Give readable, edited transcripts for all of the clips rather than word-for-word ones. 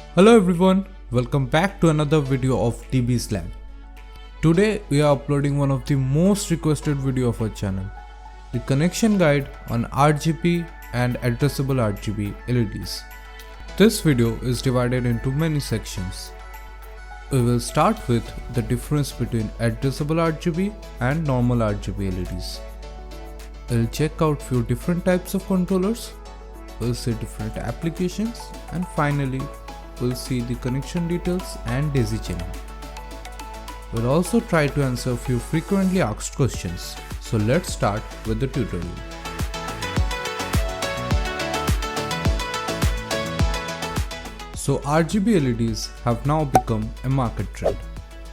Hello everyone, welcome back to another video of DB's Lab. Today we are uploading one of the most requested video of our channel, the connection guide on RGB and addressable RGB LEDs. This video is divided into many sections. We will start with the difference between addressable RGB and normal RGB LEDs. We'll check out few different types of controllers, we'll see different applications, and finally we'll see the connection details and daisy chaining. We'll also try to answer a few frequently asked questions. So let's start with the tutorial. So RGB LEDs have now become a market trend,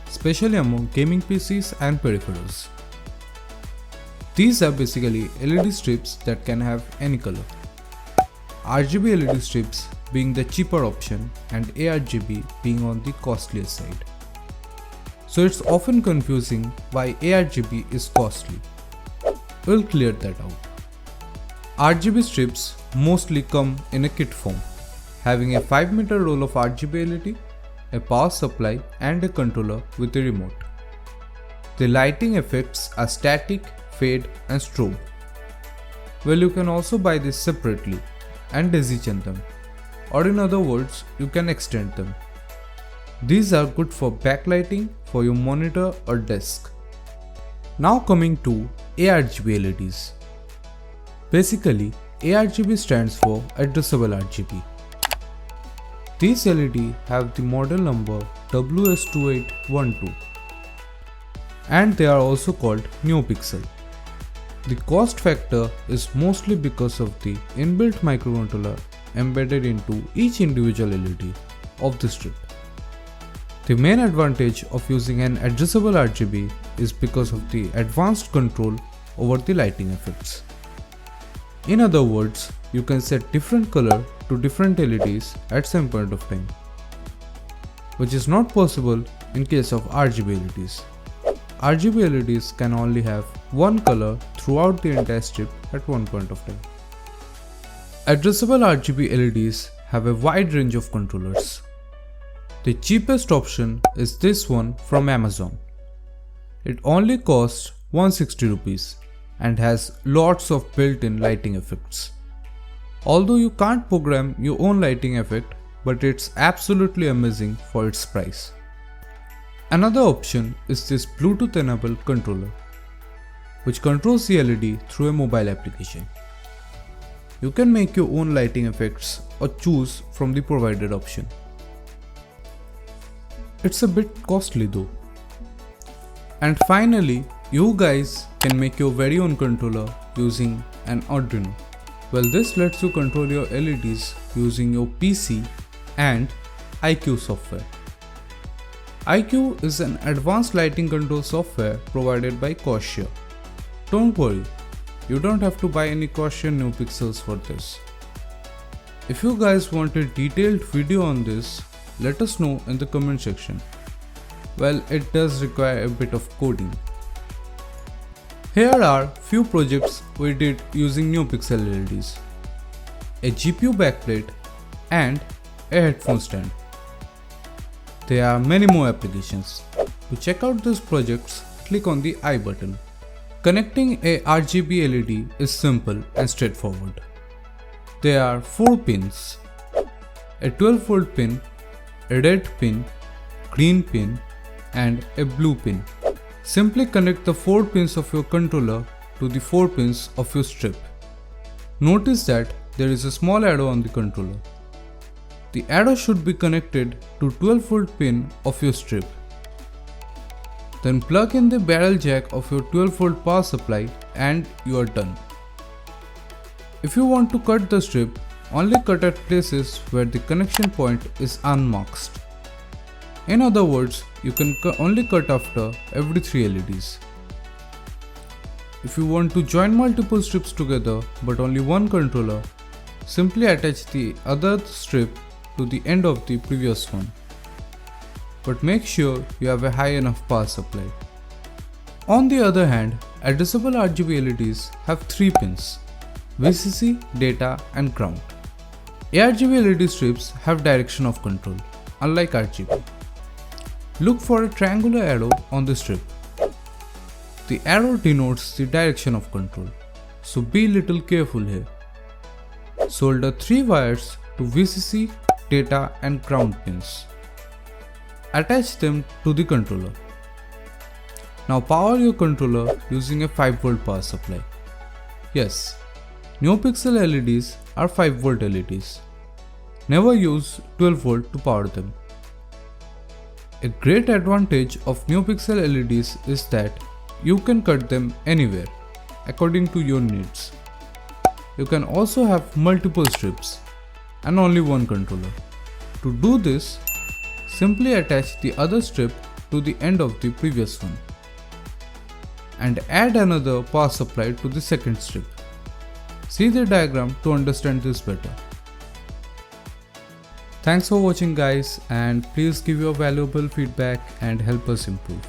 especially among gaming PCs and peripherals. These are basically LED strips that can have any color. RGB LED strips being the cheaper option and ARGB being on the costlier side. So it's often confusing why ARGB is costly. We'll clear that out. RGB strips mostly come in a kit form, having a 5-meter roll of RGB LED, a power supply and a controller with a remote. The lighting effects are static, fade and strobe. Well, you can also buy this separately and daisy chain them, or in other words, you can extend them. These are good for backlighting for your monitor or desk. Now coming to ARGB LEDs. Basically, ARGB stands for addressable RGB. These LED have the model number WS2812 and they are also called NeoPixel. The cost factor is mostly because of the inbuilt microcontroller embedded into each individual LED of the strip. The main advantage of using an addressable RGB is because of the advanced control over the lighting effects. In other words, you can set different color to different LEDs at same point of time, which is not possible in case of RGB LEDs. RGB LEDs can only have one color throughout the entire strip at one point of time. Addressable RGB LEDs have a wide range of controllers. The cheapest option is this one from Amazon. It only costs 160 rupees and has lots of built-in lighting effects. Although you can't program your own lighting effect, but it's absolutely amazing for its price. Another option is this Bluetooth enabled controller, which controls the LED through a mobile application. You can make your own lighting effects or choose from the provided option. It's a bit costly though. And finally, you guys can make your very own controller using an Arduino. Well, this lets you control your LEDs using your PC and iCUE software. iCUE is an advanced lighting control software provided by Corsair. Don't worry, you don't have to buy any Corsair NeoPixels for this. If you guys want a detailed video on this, let us know in the comment section. Well, it does require a bit of coding. Here are few projects we did using NeoPixel LEDs, a GPU backplate and a headphone stand. There are many more applications. To check out these projects, click on the I button. Connecting a RGB LED is simple and straightforward. There are 4 pins, a 12-volt pin, a red pin, green pin and a blue pin. Simply connect the 4 pins of your controller to the 4 pins of your strip. Notice that there is a small arrow on the controller. The arrow should be connected to 12-volt pin of your strip. Then plug in the barrel jack of your 12-volt power supply and you are done. If you want to cut the strip, only cut at places where the connection point is unmarked. In other words, you can only cut after every 3 LEDs. If you want to join multiple strips together but only one controller, simply attach the other strip to the end of the previous one. But make sure you have a high enough power supply. On the other hand, addressable RGB LEDs have 3 pins: VCC, data and ground. ARGB LED strips have direction of control, unlike RGB. Look for a triangular arrow on the strip. The arrow denotes the direction of control, so be little careful here. Solder 3 wires to VCC, data and ground pins. Attach them to the controller. Now power your controller using a 5V power supply. Yes, NeoPixel LEDs are 5V LEDs. Never use 12V to power them. A great advantage of NeoPixel LEDs is that you can cut them anywhere, according to your needs. You can also have multiple strips and only one controller. To do this, simply attach the other strip to the end of the previous one and add another power supply to the second strip. See the diagram to understand this better. Thanks for watching guys, and please give your valuable feedback and help us improve.